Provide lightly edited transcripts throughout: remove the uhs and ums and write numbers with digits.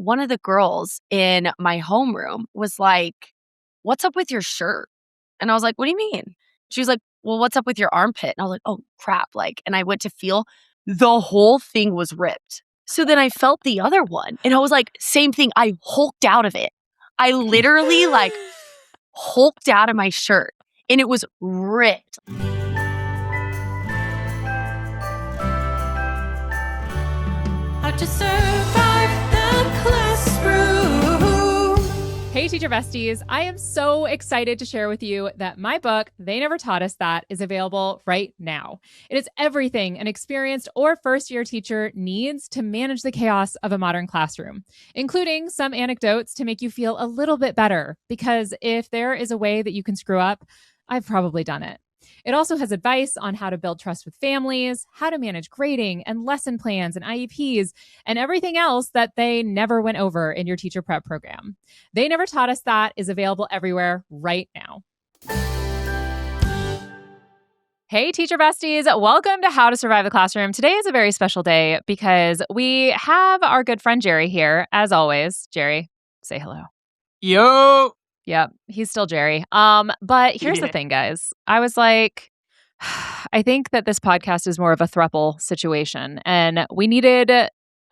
one of the girls in my homeroom was like, "What's up with your shirt?" And I was like, "What do you mean?" She was like, "Well, what's up with your armpit?" And I was like, "Oh, crap." And I went to feel, the whole thing was ripped. So then I felt the other one and I was like, same thing. I hulked out of it. I literally hulked out of my shirt and it was ripped. How to survive the classroom. Hey, teacher besties. I am so excited to share with you that my book, They Never Taught Us That, is available right now. It is everything an experienced or first-year teacher needs to manage the chaos of a modern classroom, including some anecdotes to make you feel a little bit better, because if there is a way that you can screw up, I've probably done it. It also has advice on how to build trust with families, how to manage grading and lesson plans and IEPs, and everything else that they never went over in your teacher prep program. They Never Taught Us That is available everywhere right now. Hey, teacher besties. Welcome to How to Survive the Classroom. Today is a very special day because we have our good friend Gerry here, as always. Gerry, say hello. Yo! Yep, he's still Gerry. But here's the thing, guys. I was like, I think that this podcast is more of a throuple situation, and we needed a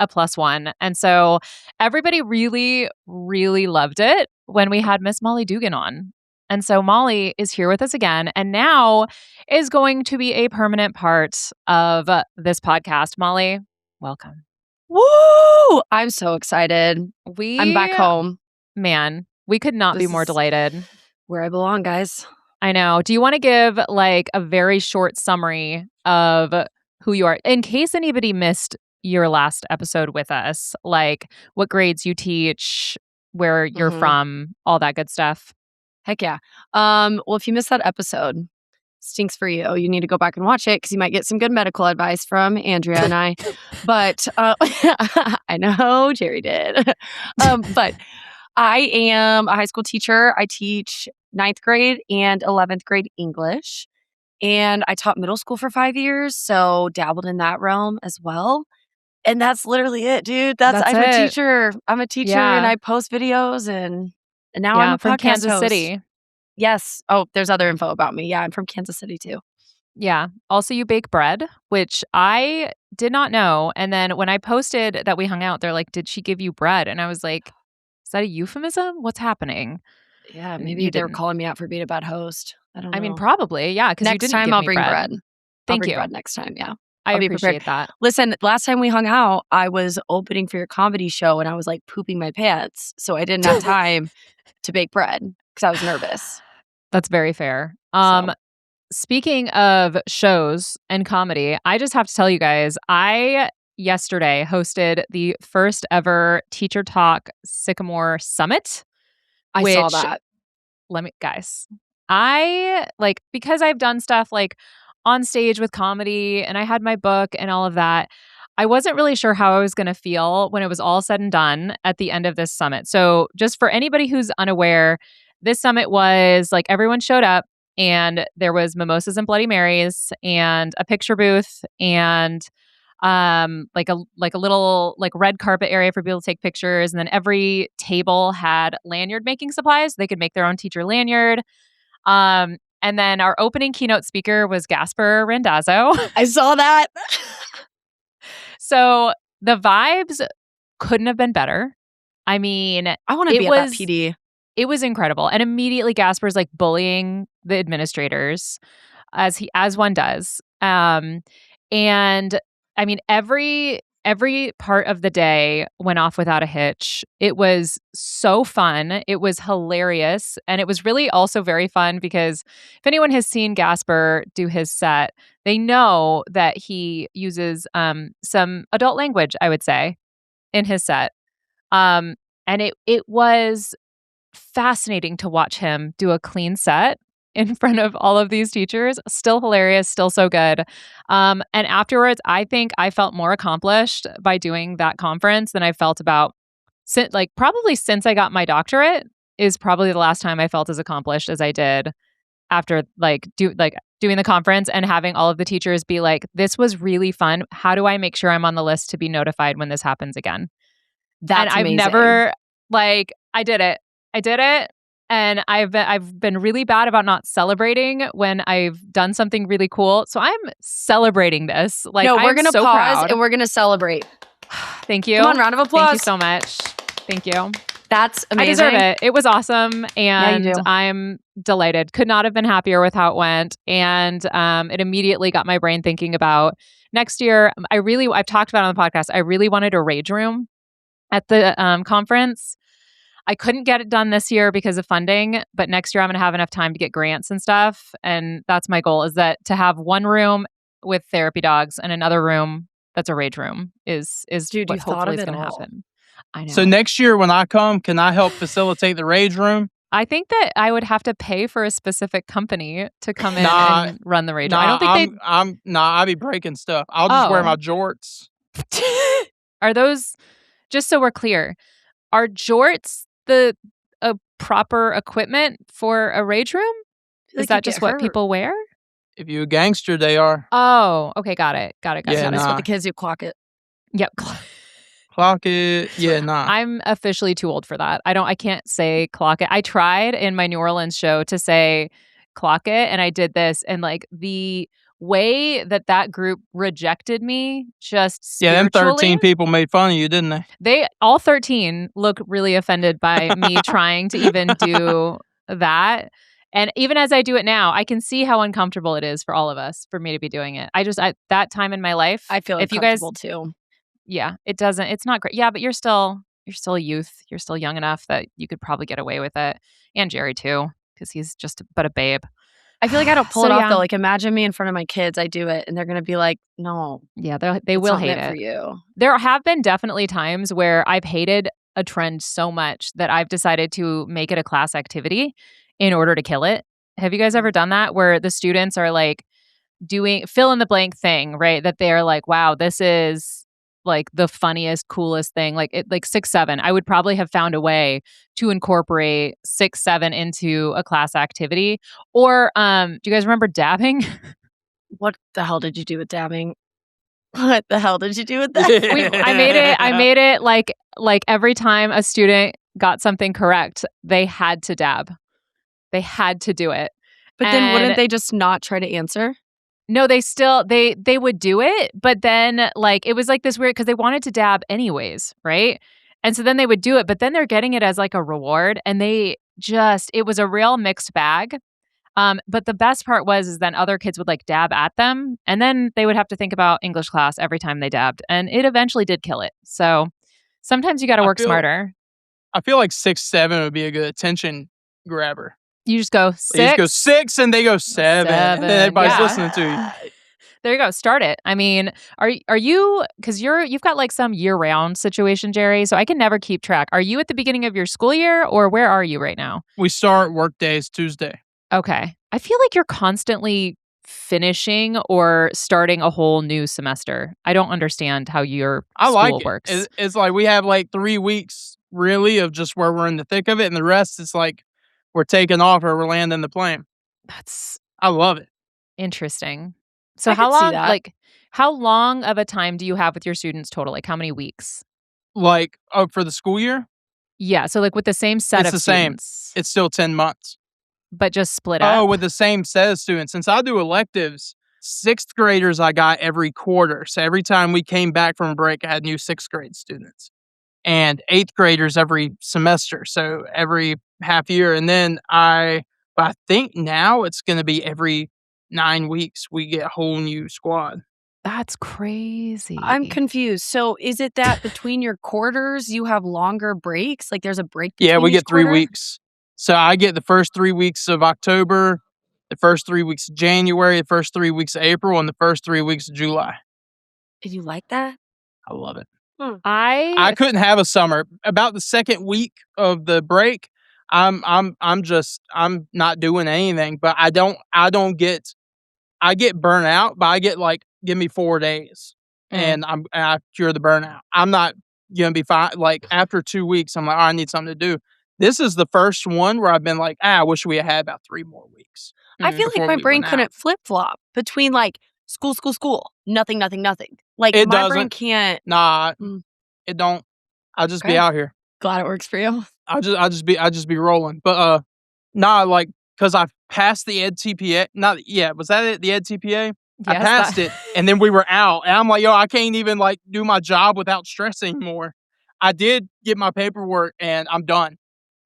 plus one. And so everybody really, really loved it when we had Miss Molly Dugan on. And so Molly is here with us again, and now is going to be a permanent part of this podcast. Molly, welcome. Woo! I'm so excited. I'm back home. Man, we could not be more delighted. Where I belong, guys. I know. Do you want to give a very short summary of who you are in case anybody missed your last episode with us? Like what grades you teach, where you're from, all that good stuff. Heck yeah. Well, if you missed that episode, stinks for you. You need to go back and watch it because you might get some good medical advice from Andrea and I. But I know Gerry did. But I am a high school teacher. I teach 9th grade and 11th grade English. And I taught middle school for 5 years, so dabbled in that realm as well. And that's literally it, dude. I'm a teacher. I'm a teacher and I post videos and now I'm a from podcast Kansas host. City. Yes. Oh, there's other info about me. Yeah, I'm from Kansas City too. Yeah. Also, you bake bread, which I did not know. And then when I posted that we hung out, they're like, "Did she give you bread?" And I was like, "Is that a euphemism? What's happening?" Yeah, maybe they were calling me out for being a bad host. I don't know. I mean, probably, yeah, because you didn't time give I'll me bring bread. Thank I'll bring you. bread next time, yeah. I I'll be appreciate prepared. that. Listen, last time we hung out, I was opening for your comedy show and I was like pooping my pants. So I didn't have time to bake bread because I was nervous. That's very fair. Speaking of shows and comedy, I just have to tell you guys, I yesterday hosted the first ever Teacher Talk Sycamore Summit. I saw that. Because I've done stuff on stage with comedy and I had my book and all of that, I wasn't really sure how I was going to feel when it was all said and done at the end of this summit. So just for anybody who's unaware, this summit was everyone showed up and there was mimosas and Bloody Marys and a picture booth and a little red carpet area for people to take pictures. And then every table had lanyard making supplies. They could make their own teacher lanyard. And then our opening keynote speaker was Gaspar Randazzo. I saw that. So the vibes couldn't have been better. I mean, I want to be at that PD. It was incredible. And immediately Gaspar's bullying the administrators as one does. And I mean, every part of the day went off without a hitch. It was so fun. It was hilarious. And it was really also very fun because if anyone has seen Gaspar do his set, they know that he uses some adult language, I would say, in his set. And it was fascinating to watch him do a clean set in front of all of these teachers. Still hilarious, still so good. And afterwards, I think I felt more accomplished by doing that conference than I felt probably since I got my doctorate is probably the last time I felt as accomplished as I did after doing the conference and having all of the teachers be like, "This was really fun. How do I make sure I'm on the list to be notified when this happens again?" That's and amazing. I've never I did it. And I've been really bad about not celebrating when I've done something really cool. So I'm celebrating this. Like, No, we're I'm going to so pause proud. and we're going to celebrate. Thank you. Come on, round of applause. Thank you so much. Thank you. That's amazing. I deserve it. It was awesome. And you do. I'm delighted. Could not have been happier with how it went. And it immediately got my brain thinking about next year. I've talked about it on the podcast. I really wanted a rage room at the conference. I couldn't get it done this year because of funding, but next year I'm going to have enough time to get grants and stuff. And that's my goal, is that to have one room with therapy dogs and another room that's a rage room is Dude, what you've thought hopefully of is it going to all. happen. I know. So next year when I come, can I help facilitate the rage room? I think that I would have to pay for a specific company to come in and run the rage room. I don't think I'll be breaking stuff. I'll just wear my jorts. Are those, just so we're clear, are jorts the proper equipment for a rage room? Is that just what people wear? If you're a gangster, they are. Oh, okay, got it. That's what the kids do. Clock it. Yep. Clock it. Yeah, nah. I'm officially too old for that. I can't say clock it. I tried in my New Orleans show to say clock it, and I did this, and like the way that group rejected me, just spiritually. Yeah, them 13 people made fun of you, didn't they? They all 13 look really offended by me trying to even do that. And even as I do it now, I can see how uncomfortable it is for all of us for me to be doing it. That time in my life, I feel uncomfortable too. Yeah, it's not great. Yeah, but you're still a youth. You're still young enough that you could probably get away with it. And Gerry too, because he's just but a babe. I feel like I don't pull it off though. Like, imagine me in front of my kids, I do it, and they're gonna be like, "No." Yeah, they will hate it for you. There have been definitely times where I've hated a trend so much that I've decided to make it a class activity in order to kill it. Have you guys ever done that, where the students are like doing fill in the blank thing, right? That they are like, "Wow, this is like the funniest, coolest thing." Like 6, 7. I would probably have found a way to incorporate 6, 7 into a class activity. Or do you guys remember dabbing? What the hell did you do with dabbing? What the hell did you do with that? I made it like every time a student got something correct, they had to dab. They had to do it. But then wouldn't they just not try to answer? No, they still they would do it, but then like it was like this weird, because they wanted to dab anyways, right? And so then they would do it, but then they're getting it as like a reward, and it was a real mixed bag. But the best part is then other kids would like dab at them, and then they would have to think about English class every time they dabbed, and it eventually did kill it. So sometimes you got to work smarter. I feel like 6, 7 would be a good attention grabber. You just go 6. You just go 6 and they go 7. And then everybody's listening to you. There you go. Start it. I mean, are you, because you've got like some year-round situation, Gerry, so I can never keep track. Are you at the beginning of your school year, or where are you right now? We start work days Tuesday. Okay. I feel like you're constantly finishing or starting a whole new semester. I don't understand how your school works. It's like we have like 3 weeks really of just where we're in the thick of it, and the rest it's like we're taking off or we're landing the plane. I love it. Interesting. So how long of a time do you have with your students total? Like how many weeks? Like for the school year? Yeah. So like with the same set of students. Same. It's still 10 months. But just split up? Oh, with the same set of students. Since I do electives, 6th graders I got every quarter. So every time we came back from a break, I had new 6th grade students. And 8th graders every semester. So every half year. And then I think now it's going to be every 9 weeks we get a whole new squad. That's crazy. I'm confused. So is it that between your quarters you have longer breaks? Like there's a break between Yeah, we get 3 quarter? weeks. So I get the first 3 weeks of October, the first 3 weeks of January, the first 3 weeks of April, and the first 3 weeks of July. Did you like that? I love it. I couldn't have a summer. About the second week of the break, I'm not doing anything, but I get burnt out, but I get like, give me 4 days and I cure the burnout. I'm not going to be fine. Like after 2 weeks, I'm like, I need something to do. This is the first one where I've been like, I wish we had about 3 more weeks. I feel like my brain couldn't flip-flop between like school, nothing. Like my brain can't. Nah, it don't. I'll just Okay. be out here. Glad it works for you. I'll just be rolling. But nah, like, because I passed the Ed TPA. Was that it? The Ed TPA? I Yes, passed it, and then we were out, and I'm like, yo, I can't even like do my job without stress anymore. I did get my paperwork, and I'm done.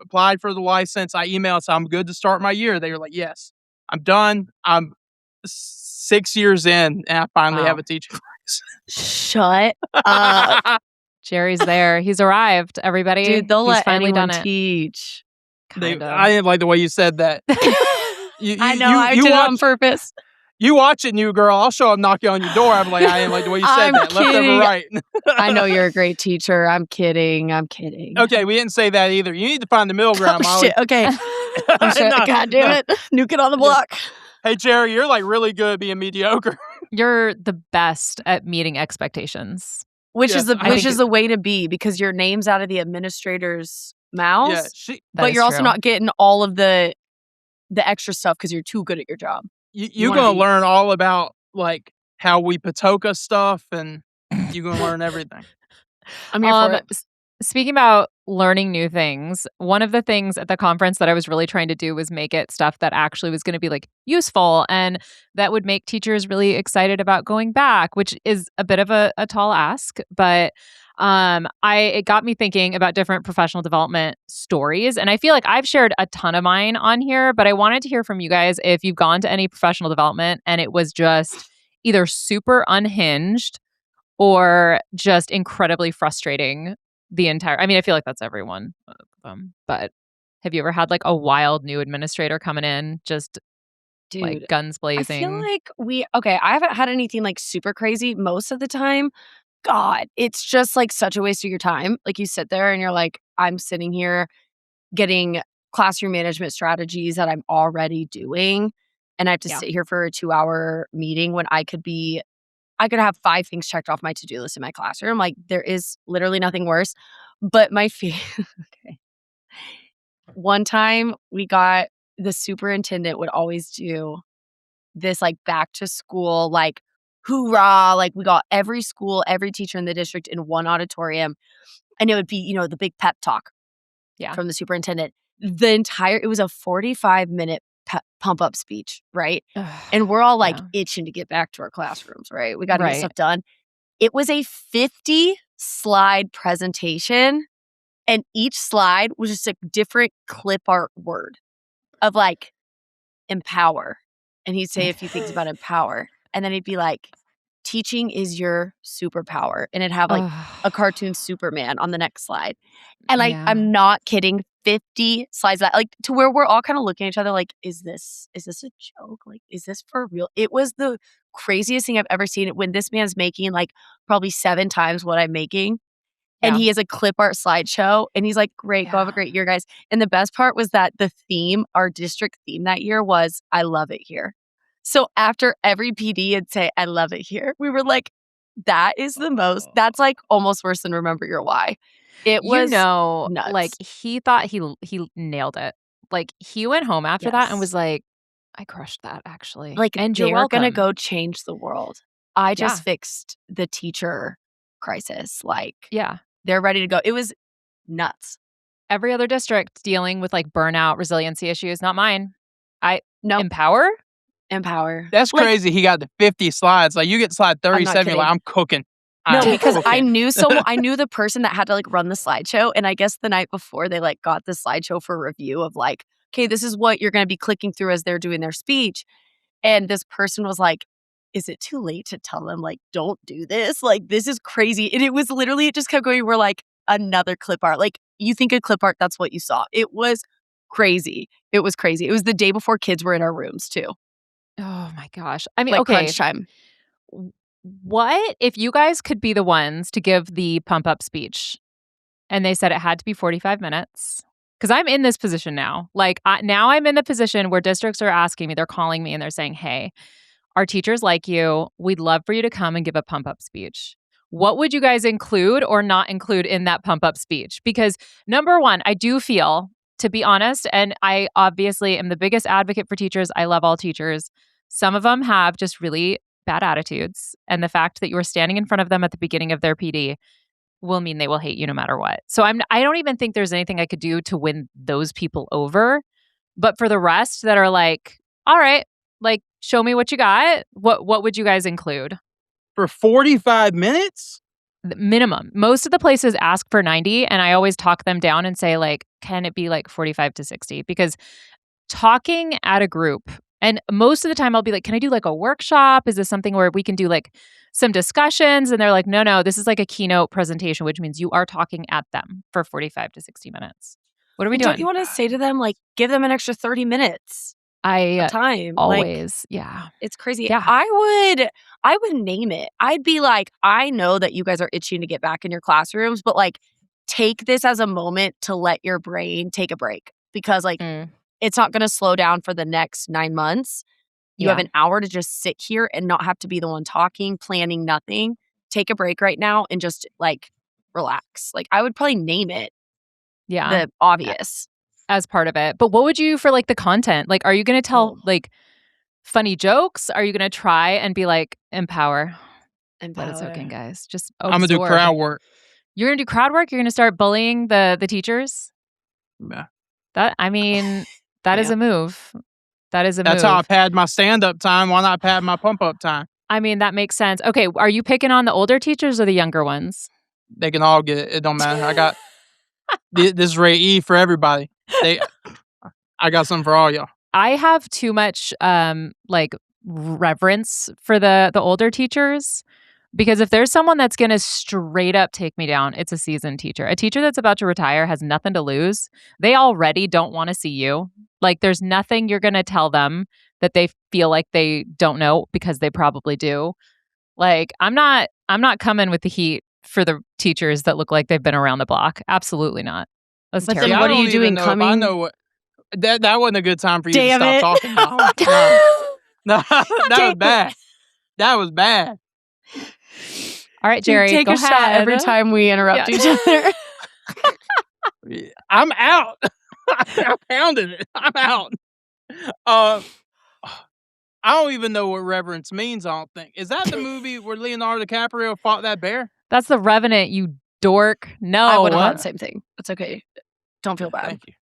Applied for the license. I emailed, so I'm good to start my year. They were like, yes, I'm done. I'm 6 years in, and I finally Wow. have a teaching Shut up. license. Jerry's there. He's arrived, everybody. Dude, they'll He's let finally anyone done it. teach. Kind of. I didn't like the way you said that. I know, I did it on purpose. You watch it, new girl. I'll show up knocking on your door. I'm like, I didn't like the way you said I'm that. Left over kidding. right. I know you're a great teacher. I'm kidding. Okay, we didn't say that either. You need to find the middle ground, Oh, Molly. shit. Okay. Oh, shit. No, God damn no. it. Nuke it on the block. Hey, Gerry, you're like really good at being mediocre. You're the best at meeting expectations. Which Yes, is the I which think is the way to be, because your name's out of the administrator's mouths, Yeah, That but is you're also true. not getting all of the extra stuff because you're too good at your job. you're wanna gonna be- learn all about like how we Patoka stuff, and you're gonna learn everything. I'm here for it. Speaking about learning new things, one of the things at the conference that I was really trying to do was make it stuff that actually was going to be like useful and that would make teachers really excited about going back, which is a bit of a tall ask, but it got me thinking about different professional development stories. And I feel like I've shared a ton of mine on here, but I wanted to hear from you guys if you've gone to any professional development and it was just either super unhinged or just incredibly frustrating I feel like that's every one of them. But have you ever had like a wild new administrator coming in, just Dude, like guns blazing? I feel like I haven't had anything like super crazy most of the time. God, it's just like such a waste of your time. Like you sit there and you're like, I'm sitting here getting classroom management strategies that I'm already doing. And I have to Yeah. sit here for a 2-hour meeting when I could have 5 things checked off my to-do list in my classroom. Like, there is literally nothing worse. But okay. One time the superintendent would always do this like back to school, like hoorah, like we got every school, every teacher in the district in one auditorium. And it would be, the big pep talk from the superintendent. It was a 45-minute pump up speech, right? And we're all like itching to get back to our classrooms, right? We got to get Right. stuff done. It was a 50-slide presentation, and each slide was just a different clip art word of like empower. And he'd say a few things about empower. And then he'd be like, teaching is your superpower. And it'd have like a cartoon Superman on the next slide. And I'm not kidding, 50 slides that like to where we're all kind of looking at each other like, is this a joke? Like, is this for real? It was the craziest thing I've ever seen. When this man's making like probably 7 times what I'm making. And he has a clip art slideshow. And he's like, great, go have a great year, guys. And the best part was that our district theme that year was, I love it here. So after every PD it'd say, I love it here. We were like, that is the most, that's like almost worse than Remember Your Why. It was nuts. Like he thought he nailed it. Like he went home after that and was like, I crushed that actually. Like, and they you're were going to welcome. go change the world. I just fixed the teacher crisis. Like, they're ready to go. It was nuts. Every other district dealing with like burnout, resiliency issues, not mine. Empower. That's crazy. He got the 50 slides. Like, you get slide 37, you're like, I'm cooking. No, because I knew I knew the person that had to like run the slideshow. And I guess the night before they like got the slideshow for review of like, okay, this is what you're going to be clicking through as they're doing their speech. And this person was like, is it too late to tell them like, don't do this? Like, this is crazy. And it was literally, it just kept going. We're like, another clip art. Like, you think of clip art, that's what you saw. It was crazy. It was crazy. It was the day before kids were in our rooms too. Oh my gosh. I mean, like, okay. crunch time. What if you guys could be the ones to give the pump up speech and they said it had to be 45 minutes? Because I'm in this position now. Like, now I'm in the position where districts are asking me, they're calling me and they're saying, hey, our teachers like you. We'd love for you to come and give a pump up speech. What would you guys include or not include in that pump up speech? Because number one, I do feel, to be honest, and I obviously am the biggest advocate for teachers. I love all teachers. Some of them have just really bad attitudes. And the fact that you were standing in front of them at the beginning of their PD will mean they will hate you no matter what. So I don't even think there's anything I could do to win those people over. But for the rest that are like, all right, like show me what you got. What would you guys include? For 45 minutes? The minimum. Most of the places ask for 90, and I always talk them down and say, like, can it be like 45 to 60? Because talking at a group, and most of the time I'll be like, can I do like a workshop? Is this something where we can do like some discussions? And they're like, no, this is like a keynote presentation, which means you are talking at them for 45 to 60 minutes. What are we doing? Don't you want to say to them, like, give them an extra 30 minutes of time? Always, like, yeah. It's crazy. Yeah. I would name it. I'd be like, I know that you guys are itching to get back in your classrooms, but like, take this as a moment to let your brain take a break because like, it's not going to slow down for the next 9 months. You have an hour to just sit here and not have to be the one talking, planning nothing. Take a break right now and just like relax. Like I would probably name it. Yeah. The obvious. As part of it. But what would you for like the content? Like, are you going to tell like funny jokes? Are you going to try and be like, empower? Let it soak in, guys. Just I'm going to do crowd work. You're going to do crowd work? You're going to start bullying the teachers? Yeah. That is a move. That is a move. That's how I pad my stand-up time. Why not pad my pump-up time? I mean, that makes sense. Okay, are you picking on the older teachers or the younger ones? They can all get it. It don't matter. I got this is rate E for everybody. I got something for all y'all. I have too much like reverence for the older teachers because if there's someone that's going to straight up take me down, it's a seasoned teacher. A teacher that's about to retire has nothing to lose. They already don't want to see you. Like there's nothing you're going to tell them that they feel like they don't know because they probably do. Like I'm not coming with the heat for the teachers that look like they've been around the block. Absolutely not. That's terrible. Then what are you doing coming? I know what that wasn't a good time for you Damn to stop it. talking. No, that was bad. That was bad. All right, Gerry, take go a ahead. shot every time we interrupt each other. I'm out. I pounded it. I'm out. I don't even know what reverence means. I don't think. Is that the movie where Leonardo DiCaprio fought that bear? That's The Revenant, you dork. No. I would have done the same thing. It's okay. Don't feel bad. Thank you.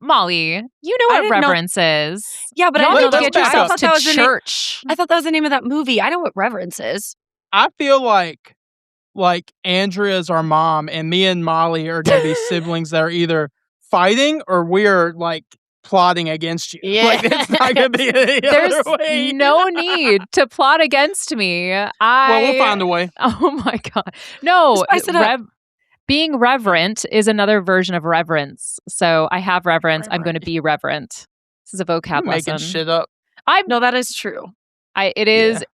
Molly, you know what reverence is. Yeah, but Y'all I need to don't get yourselves to I church. thought that was the name of that movie. I know what reverence is. I feel like Andrea's our mom, and me and Molly are going to be siblings that are either fighting or we're like plotting against you. Yeah. Like it's not going to be any other way. There's no need to plot against me. Well, we'll find a way. Oh my God. No. Spice it up. Being reverent is another version of reverence. So I have reverence. I'm going to be reverent. This is a vocab lesson. Making shit up. No, that is true. It is.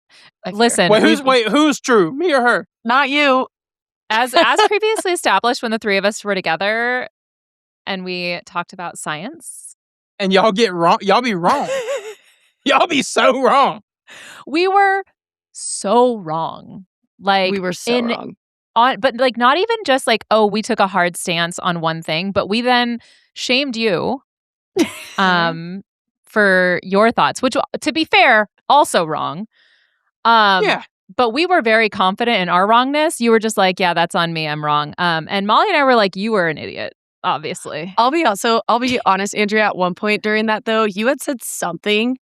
Yeah. Listen. Who's true? Me or her? Not you. As previously established, when the three of us were together and we talked about science. And y'all get wrong. Y'all be wrong. Y'all be so wrong. We were so wrong. Like we were so wrong. But like not even just like, oh, we took a hard stance on one thing, but we then shamed you for your thoughts, which to be fair, also wrong. Yeah. But we were very confident in our wrongness. You were just like, yeah, that's on me. I'm wrong. And Molly and I were like, you were an idiot, obviously. I'll be honest, Andrea, at one point during that though, you had said something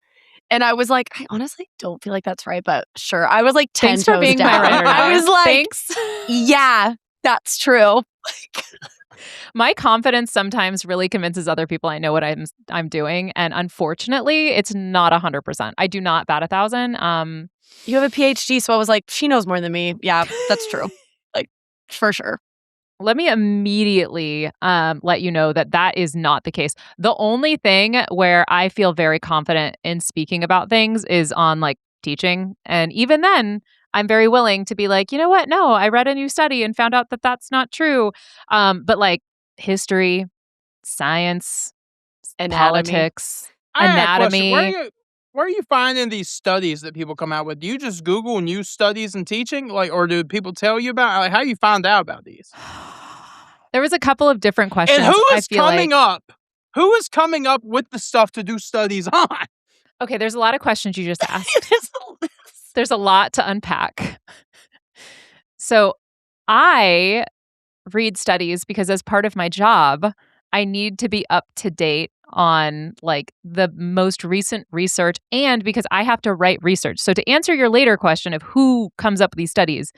and I was like, I honestly don't feel like that's right, but sure. I was like 10 Thanks for toes being down. my ride or die. I was like, thanks. Yeah, that's true. My confidence sometimes really convinces other people I know what I'm doing, and unfortunately, it's not 100%. I do not bat 1,000. You have a PhD, so I was like, she knows more than me. Yeah, that's true. Like for sure. Let me immediately let you know that is not the case. The only thing where I feel very confident in speaking about things is on like teaching. And even then, I'm very willing to be like, you know what? No, I read a new study and found out that that's not true. But like history, science, politics, anatomy. Where are you finding these studies that people come out with? Do you just Google new studies in teaching? Like, or do people tell you about? Like, how do you find out about these? There was a couple of different questions. And who is coming up? Who is coming up with the stuff to do studies on? Okay, there's a lot of questions you just asked. There's a lot to unpack. So I read studies because as part of my job, I need to be up to date on like the most recent research and because I have to write research. So to answer your later question of who comes up with these studies,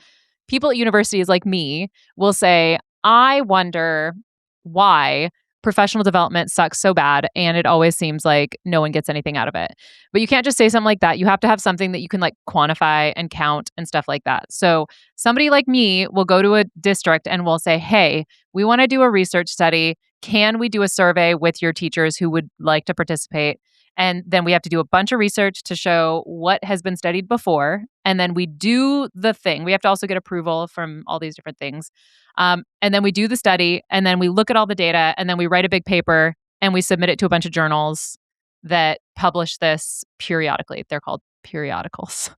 people at universities like me will say, I wonder why professional development sucks so bad and it always seems like no one gets anything out of it. But you can't just say something like that. You have to have something that you can like quantify and count and stuff like that. So somebody like me will go to a district and will say, hey, we want to do a research study. Can we do a survey with your teachers who would like to participate? And then we have to do a bunch of research to show what has been studied before. And then we do the thing. We have to also get approval from all these different things. And then we do the study and then we look at all the data and then we write a big paper and we submit it to a bunch of journals that publish this periodically. They're called periodicals.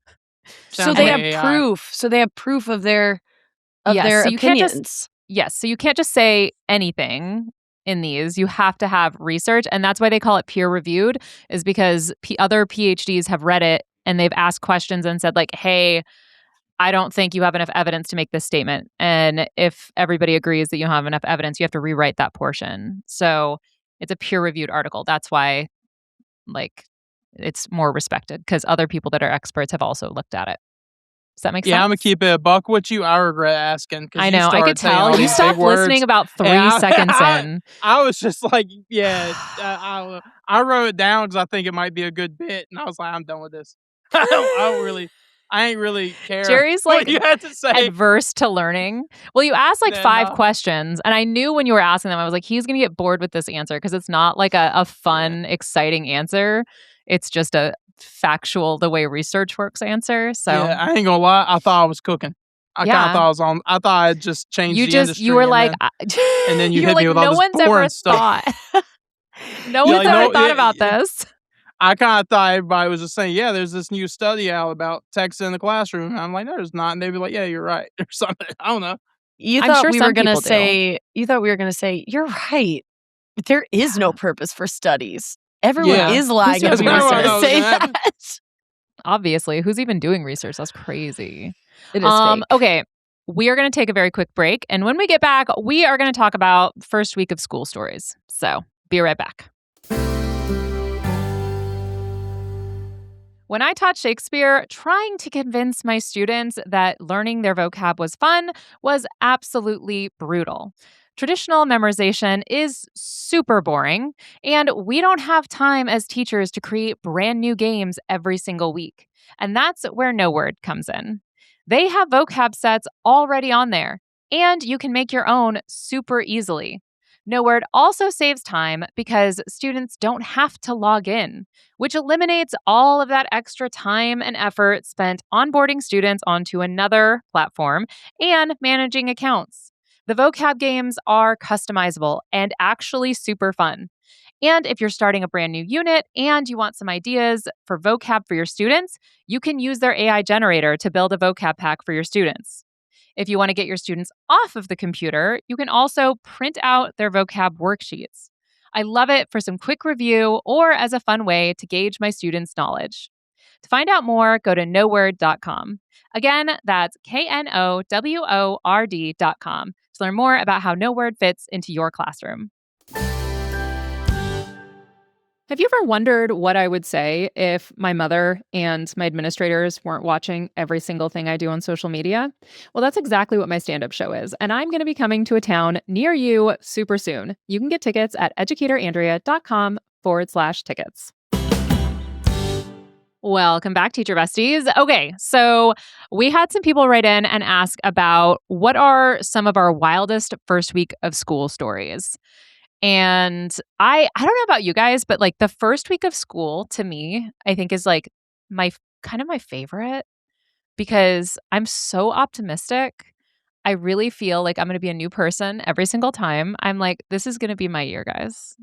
So they have proof. So they have proof of their so you can't opinions. so you can't just say anything in these. You have to have research. And that's why they call it peer reviewed, is because other PhDs have read it and they've asked questions and said like, hey, I don't think you have enough evidence to make this statement. And if everybody agrees that you don't have enough evidence, you have to rewrite that portion. So it's a peer reviewed article. That's why like it's more respected because other people that are experts have also looked at it. Does that make sense? Yeah, I'm gonna keep it a buck with you. I regret asking. I know. I could tell. You stopped listening about 3 seconds in. I was just like, yeah. I wrote it down because I think it might be a good bit, and I was like, I'm done with this. I ain't really care. Jerry's like what you had to say. Adverse to learning. Well, you asked like 5 questions, and I knew when you were asking them, I was like, he's gonna get bored with this answer because it's not like a fun, exciting answer. It's just a factual, the way research works answer. So yeah, I ain't gonna lie, I thought I was cooking. I kind of thought I was on. I thought I had just changed the industry. You were like, and then you hit me with all no this one's boring ever stuff. thought. No one's ever thought about this. I kind of thought everybody was just saying, yeah, there's this new study out about text in the classroom. And I'm like, no, there's not. And they'd be like, yeah, you're right, or something. I don't know. You thought we were gonna say. You thought we were gonna say you're right. There is no purpose for studies. Everyone is lying if we were gonna say that. Obviously, who's even doing research? That's crazy. It is fake. Okay, we are going to take a very quick break. And when we get back, we are going to talk about first week of school stories. So be right back. When I taught Shakespeare, trying to convince my students that learning their vocab was fun was absolutely brutal. Traditional memorization is super boring, and we don't have time as teachers to create brand new games every single week. And that's where No Word comes in. They have vocab sets already on there, and you can make your own super easily. No Word also saves time because students don't have to log in, which eliminates all of that extra time and effort spent onboarding students onto another platform and managing accounts. The vocab games are customizable and actually super fun. And if you're starting a brand new unit and you want some ideas for vocab for your students, you can use their AI generator to build a vocab pack for your students. If you want to get your students off of the computer, you can also print out their vocab worksheets. I love it for some quick review or as a fun way to gauge my students' knowledge. To find out more, go to noword.com. Again, that's KNOWORD.com to learn more about how No Word fits into your classroom. Have you ever wondered what I would say if my mother and my administrators weren't watching every single thing I do on social media? Well, that's exactly what my stand-up show is, and I'm going to be coming to a town near you super soon. You can get tickets at educatorandrea.com/tickets. Welcome back, Teacher Besties. Okay, so we had some people write in and ask about what are some of our wildest first week of school stories. And I don't know about you guys, but like the first week of school to me, I think is like my favorite because I'm so optimistic. I really feel like I'm going to be a new person every single time. I'm like, this is going to be my year, guys.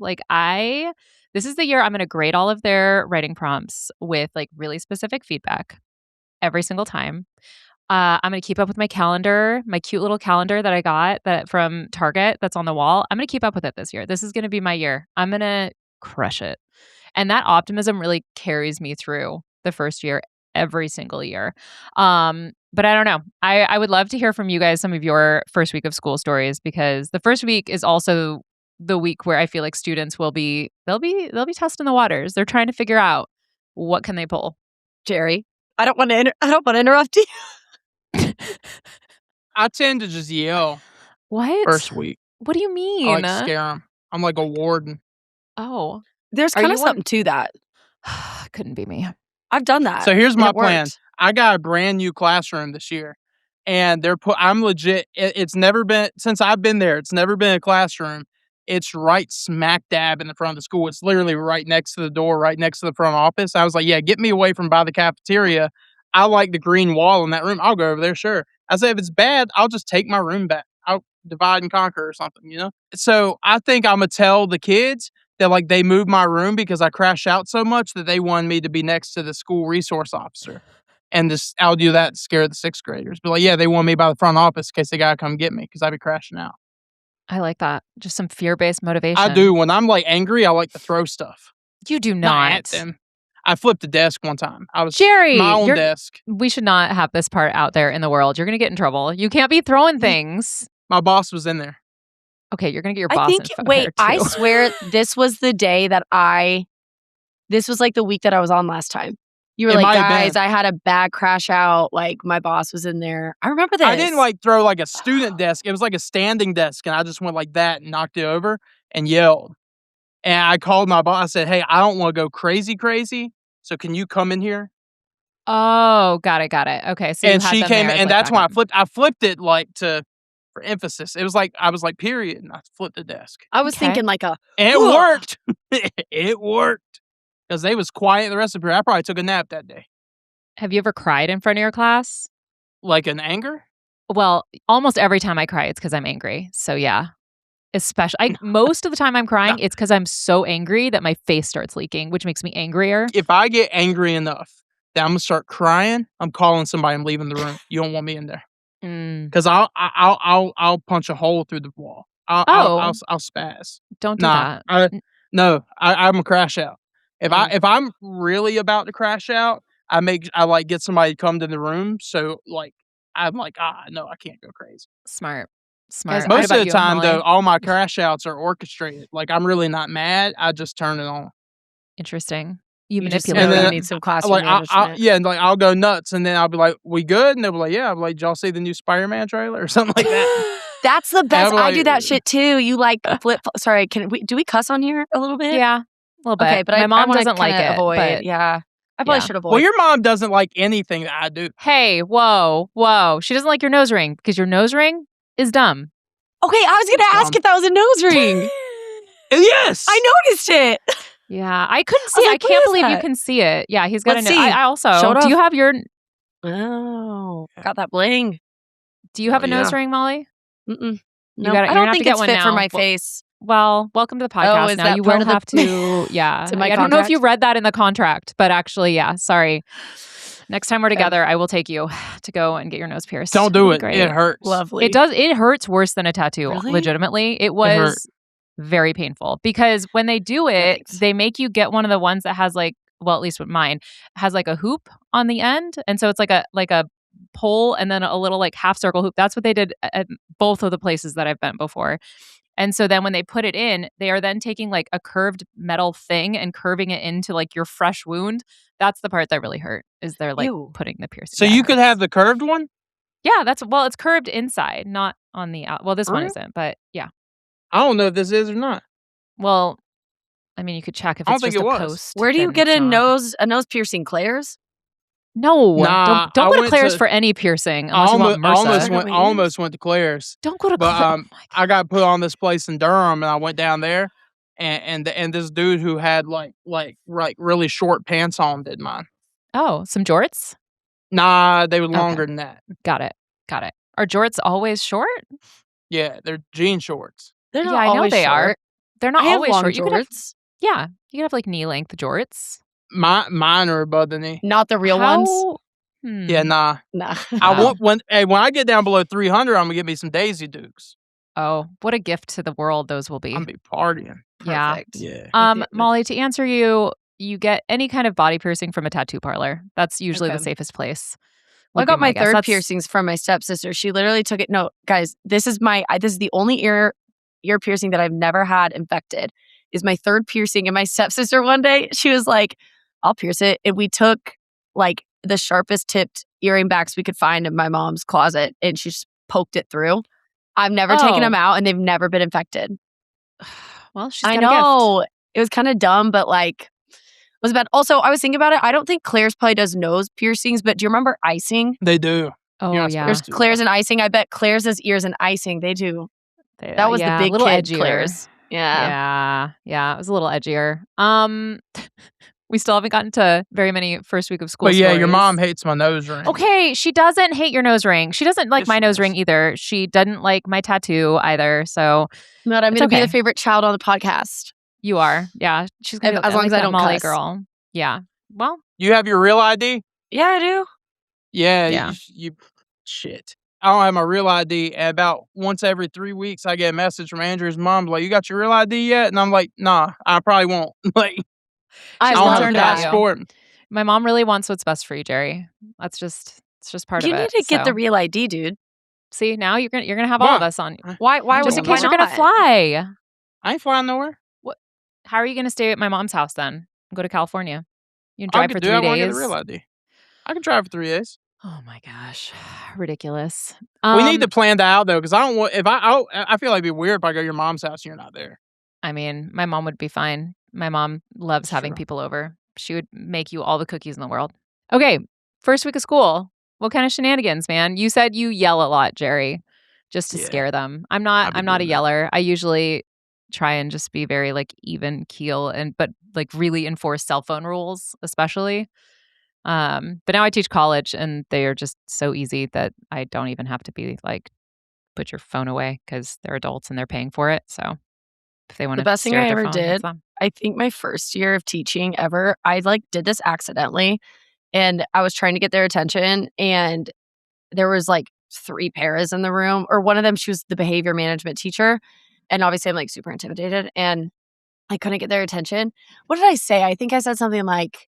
This is the year I'm going to grade all of their writing prompts with like really specific feedback every single time. I'm going to keep up with my calendar, my cute little calendar that I got from Target that's on the wall. I'm going to keep up with it this year. This is going to be my year. I'm going to crush it. And that optimism really carries me through the first year, every single year. But I don't know. I would love to hear from you guys some of your first week of school stories, because the first week is also the week where I feel like students they'll be testing the waters. They're trying to figure out what can they pull. Gerry, I don't want to interrupt you. I tend to just yell What? first week. What do you mean? I like to scare them. I'm like a warden. Oh, There's Are kind you of something to that. couldn't be me. I've done that. So here's and my it plan. worked. I got a brand new classroom this year, and I'm legit. It's never been, since I've been there, it's never been a classroom. It's right smack dab in the front of the school. It's literally right next to the door, right next to the front office. I was like, yeah, get me away from by the cafeteria. I like the green wall in that room. I'll go over there, sure. I said, if it's bad, I'll just take my room back. I'll divide and conquer or something, you know? So I think I'm going to tell the kids that like they moved my room because I crash out so much that they wanted me to be next to the school resource officer. And I'll do that to scare the sixth graders. But like, yeah, they want me by the front office in case they got to come get me because I'd be crashing out. I like that. Just some fear-based motivation. I do. When I'm like angry, I like to throw stuff. You do Not not. at them. I flipped a desk one time. I was Gerry, my own desk. we should not have this part out there in the world. You're going to get in trouble. You can't be throwing things. My boss was in there. Okay, you're going to get your I boss think, info wait, here, I too. swear this was the day that this was like the week that I was on last time. You were It like, might have guys, been. I had a bad crash out. Like, my boss was in there. I remember this. I didn't like throw like a student desk. It was like a standing desk, and I just went like that and knocked it over and yelled. And I called my boss. I said, "Hey, I don't want to go crazy. So can you come in here?" Oh, got it. Okay, so And you had she them came, there as, and like, that's when backup. I flipped it like for emphasis. It was like I was like period, and I flipped the desk, I was Okay. thinking like a, and it Ugh. worked. It worked because they was quiet the rest of the period. I probably took a nap that day, Have you ever cried in front of your class? like in anger. Well, almost every time I cry, it's because I'm angry. So yeah, especially most of the time I'm crying, it's because I'm so angry that my face starts leaking, which makes me angrier. If I get angry enough that I'm gonna start crying, I'm calling somebody. I'm leaving the room. You don't want me in there. Because I'll punch a hole through the wall. I'll spaz. Don't do Nah, that. I'm a crash out. If I'm really about to crash out, I like get somebody to come to the room. So like I'm like no, I can't go crazy. Smart. Guys, What Most about of the you, time Molly? though, all my crash outs are orchestrated. Like I'm really not mad. I just turn it on. Interesting. You you just manipulate know And you then- need some classroom Like management. yeah, and like I'll go nuts, and then I'll be like, "We good?" And they'll be like, "Yeah." I'll be like, "Did y'all see the new Spider-Man trailer or something like that?" That's the best. I'm I do like- that shit too. You like flip. Sorry, do we cuss on here a little bit? Yeah, a little bit. Okay, but my I mom wanna doesn't like kinda it. Avoid. But Yeah, I probably Yeah. should avoid. Well, your mom doesn't like anything that I do. hey, whoa! She doesn't like your nose ring because your nose ring is dumb. Okay, I was gonna ask Dumb. if that was a nose ring. Yes, I noticed it. Yeah, I couldn't I see. was I like, what can't is believe you that? can see it. Yeah, he's got Let's a nose. see. I also. Show it Do you off. have your? Oh, got that bling. Do you have a nose yeah. ring, Molly? Mm-mm. gotta- No, I you're don't gonna have think to get it's one fit for now. my Well, face. Well, welcome to the podcast. is Now that you part will of the- have to. Yeah, It's in my I don't know if you contract? read that in the contract, but actually, yeah. Sorry. Next time we're together, I will take you to go and get your nose pierced. don't It'll do be it. great. It hurts. Lovely. It does. It hurts worse than a tattoo. Really? Legitimately, it hurt. was very painful because when they do it, thanks. they make you get one of the ones that has like, well, at least with mine has like a hoop on the end, and so it's like a pole and then a little like half circle hoop. That's what they did at both of the places that I've been before. And so then when they put it in, they are then taking like a curved metal thing and curving it into like your fresh wound. That's the part that really hurt. Is they're like Ew. putting the piercing. So Yeah, you it could hurts. have the curved one. Yeah, it's curved inside, not on the out. Well, this one Really? isn't, but yeah. I don't know if this is or not. Well, I mean, you could check if I it's don't just think a it was. post. Where do you then get it's a not. nose piercing, Claire's? No, Nah, don't I go to went Claire's to- for any piercing I unless you want almost, MRSA. Where do I my almost went to Claire's, Don't go to but Claire's. I got put on this place in Durham, and I went down there, and this dude who had like really short pants on did mine. Oh, some jorts? Nah, they were longer than that. Got it. Are jorts always short? Yeah, they're jean shorts. They're not Yeah, I know always they short. are. They're not I have always long short. You could have, jorts. yeah, you could have like knee length jorts. Mine are above the knee. Not the real ones. Yeah, nah. Nah. I Wow. want when I get down below 300, I'm gonna get me some Daisy Dukes. Oh, what a gift to the world those will be. I'm gonna be partying. Yeah. Perfect. Yeah. With- Molly, to answer you, you get any kind of body piercing from a tattoo parlor. That's usually the Okay. safest place. I got my third That's- piercings from my stepsister. She literally took it. No, guys, this is the only ear piercing that I've never had infected. Is my third piercing. And my stepsister one day, she was like, "I'll pierce it." And we took like the sharpest tipped earring backs we could find in my mom's closet, and she just poked it through. I've never taken them out, and they've never been infected. Well, she's I got a know gift. it was kind of dumb, but like. Was bad. Also, I was thinking about it. I don't think Claire's probably does nose piercings, but do you remember icing? They do. Oh, You're not yeah. There's supposed to, Claire's and icing. I bet Claire's does ears and icing. They do. That was the big little kid edgier. Claire's. Yeah. It was a little edgier. We still haven't gotten to very many first week of school But yeah, your stories. mom hates my nose ring. Okay, she doesn't hate your nose ring. She doesn't like Yes, my she nose does. ring either. She doesn't like my tattoo either. So But I'm It's going to be okay. the favorite child on the podcast. you are. Yeah. She's gonna be As long as I that don't Molly cuss. girl. Yeah. Well, You have your real ID? Yeah, I do. Yeah. Yeah. You shit. I don't have my real ID. And about once every 3 weeks, I get a message from Andrew's mom like, "You got your real ID yet?" And I'm like, "Nah, I probably won't." Like, I I don't have a concerned about you. passport. my mom really wants what's best for you, Jerry. It's just part You of need it. to get the so. real ID, dude. See, now you're gonna have all of Why? us on. Why Just in why case you're not? gonna fly. I ain't flying nowhere. How are you gonna stay at my mom's house then? Go to California. You can I drive could for do 3 it. I want to get days. a real ID. I can drive for 3 days. Oh my gosh, ridiculous. We need to plan that out though, because I don't want. If I feel like it'd be weird if I go to your mom's house and you're not there. I mean, my mom would be fine. My mom loves having Sure. people over. She would make you all the cookies in the world. Okay, first week of school. What kind of shenanigans, man? You said you yell a lot, Jerry, just to Yeah. scare them. I'm I've not been a doing that. yeller. I usually try and just be very like even keel but like really enforce cell phone rules, especially. But now I teach college and they are just so easy that I don't even have to be like, put your phone away because they're adults and they're paying for it. So if they want The to best thing stare I at their ever phone, did, that's them. I think my first year of teaching ever, I like did this accidentally, and I was trying to get their attention, and there was like 3 paras in the room, or one of them, she was the behavior management teacher, and obviously I'm like super intimidated, and I couldn't get their attention. What did I say? I think I said something like,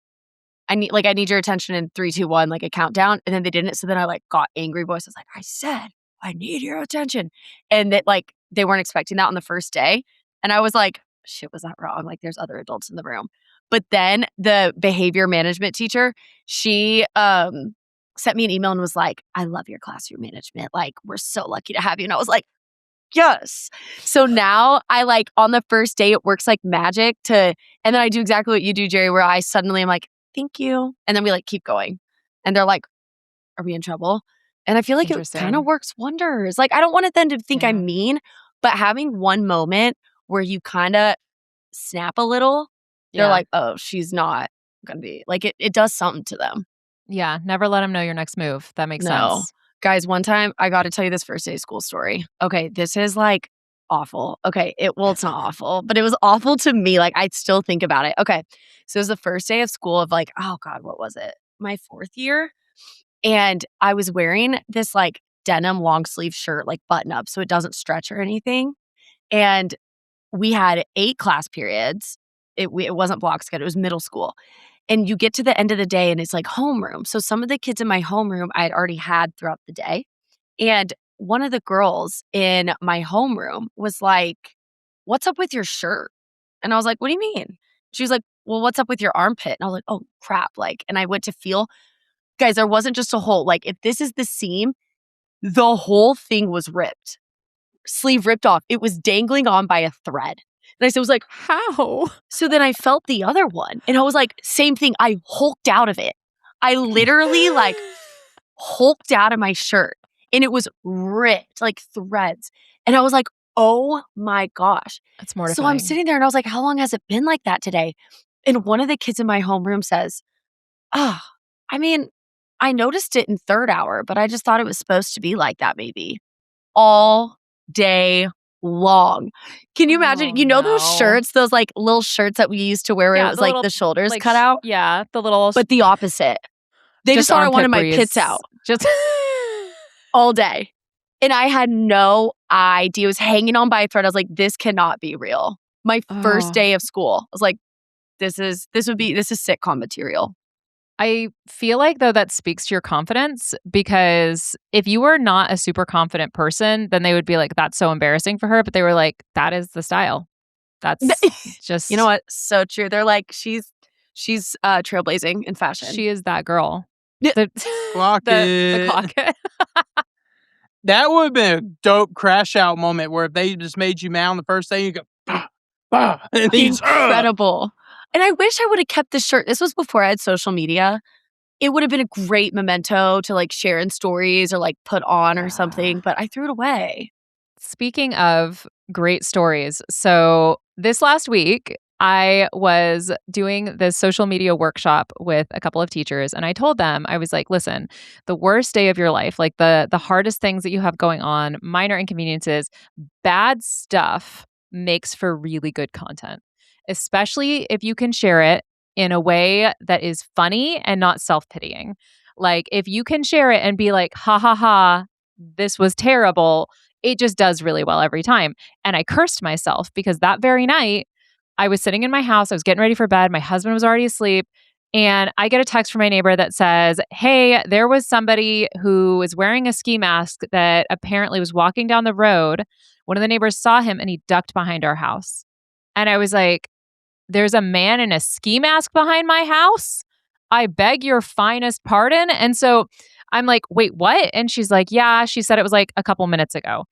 I need your attention in 3, 2, 1, like a countdown. And then they didn't. So then I like got angry voice. I was like, I said, I need your attention. And that like, they weren't expecting that on the first day. And I was like, shit, was that wrong? Like there's other adults in the room. But then the behavior management teacher, she sent me an email and was like, I love your classroom management. Like, we're so lucky to have you. And I was like, yes. So now I like on the first day, it works like magic and then I do exactly what you do, Jerry, where I suddenly am like, thank you. And then we like keep going. And they're like, are we in trouble? And I feel like it kind Interesting. of works wonders. Like, I don't want them to think Yeah. I'm mean, but having one moment where you kind of snap a little, they're Yeah. like, oh, she's not going to be like, it does something to them. Yeah, never let them know your next move. That makes No. sense. Guys, one time I got to tell you this first day of school story. Okay, this is like awful. Okay, it's not awful, but it was awful to me. Like, I still think about it. Okay, so it was the first day of school of like, oh God, what was it? My 4th year. And I was wearing this like denim long sleeve shirt, like button up, so it doesn't stretch or anything. And we had 8 class periods. It wasn't block schedule, it was middle school. And you get to the end of the day and it's like homeroom. So some of the kids in my homeroom I had already had throughout the day. And one of the girls in my homeroom was like, what's up with your shirt? And I was like, what do you mean? She was like, well, what's up with your armpit? And I was like, oh, crap. Like, and I went to feel, guys, there wasn't just a hole. Like, if this is the seam, the whole thing was ripped. Sleeve ripped off. It was dangling on by a thread. And I was like, How? so then I felt the other one. And I was like, same thing. I hulked out of it. I literally like hulked out of my shirt. And it was ripped, like threads. And I was like, oh my gosh. That's mortifying. So I'm sitting there and I was like, how long has it been like that today? And one of the kids in my homeroom says, I mean, I noticed it in 3rd hour, but I just thought it was supposed to be like that maybe. All day long. Can you imagine? Oh, You know those no. shirts, those like little shirts that we used to wear where Yeah, it was the like little, the shoulders like, cut out? Yeah, the little. But the opposite. They just thought I wanted my armpit pits breeze. out Just all day. And I had no idea. It was hanging on by a thread. I was like, this cannot be real. My first Oh. day of school. I was like, this is sitcom material. I feel like, though, that speaks to your confidence, because if you were not a super confident person, then they would be like, that's so embarrassing for her. But they were like, that is the style. That's just, You know what? So true. They're like, she's trailblazing in fashion. she is that girl. Yeah. The, Clock the it. clock it. That would have been a dope crash out moment where if they just made you mad on the first day, you go, bah, bah, and he's Incredible. And I wish I would have kept this shirt. This was before I had social media. It would have been a great memento to like share in stories or like put on or something, but I threw it away. Speaking of great stories, so this last week, I was doing this social media workshop with a couple of teachers, and I told them, I was like, listen, the worst day of your life, like the hardest things that you have going on, minor inconveniences, bad stuff makes for really good content, especially if you can share it in a way that is funny and not self-pitying. Like if you can share it and be like, ha ha ha, this was terrible, it just does really well every time. And I cursed myself because that very night, I was sitting in my house, I was getting ready for bed, my husband was already asleep, and I get a text from my neighbor that says, hey, there was somebody who was wearing a ski mask that apparently was walking down the road. One of the neighbors saw him and he ducked behind our house. And I was like, there's a man in a ski mask behind my house? I beg your finest pardon. And so I'm like, wait, what? And she's like, yeah, she said it was like a couple minutes ago.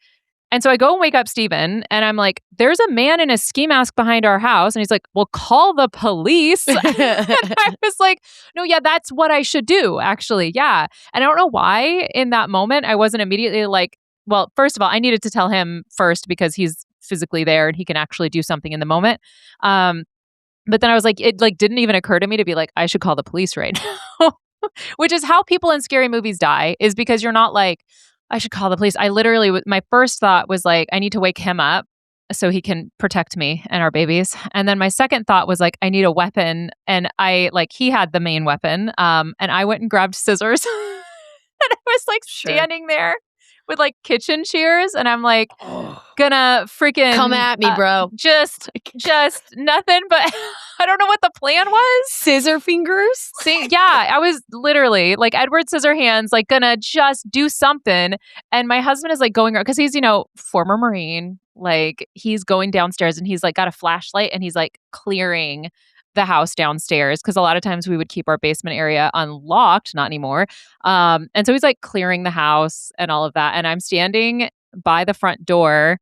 And so I go and wake up Steven, and I'm like, there's a man in a ski mask behind our house. And he's like, well, call the police. And I was like, no, yeah, that's what I should do, actually. Yeah. And I don't know why in that moment I wasn't immediately like, well, first of all, I needed to tell him first because he's physically there and he can actually do something in the moment. But then I was like, it like didn't even occur to me to be like, I should call the police right now, which is how people in scary movies die, is because you're not like, I should call the police. I literally, my first thought was like, I need to wake him up so he can protect me and our babies. And then my second thought was like, I need a weapon. And he had the main weapon. And I went and grabbed scissors. And I was like standing there with like kitchen shears. And I'm like, gonna freaking come at me, bro. Just nothing. But I don't know what the plan was. Scissor fingers? See, yeah, I was literally like Edward Scissorhands, like gonna just do something. And my husband is like going around because he's, former Marine. Like he's going downstairs and he's like got a flashlight and he's like clearing the house downstairs because a lot of times we would keep our basement area unlocked, not anymore. And so he's like clearing the house and all of that. And I'm standing by the front door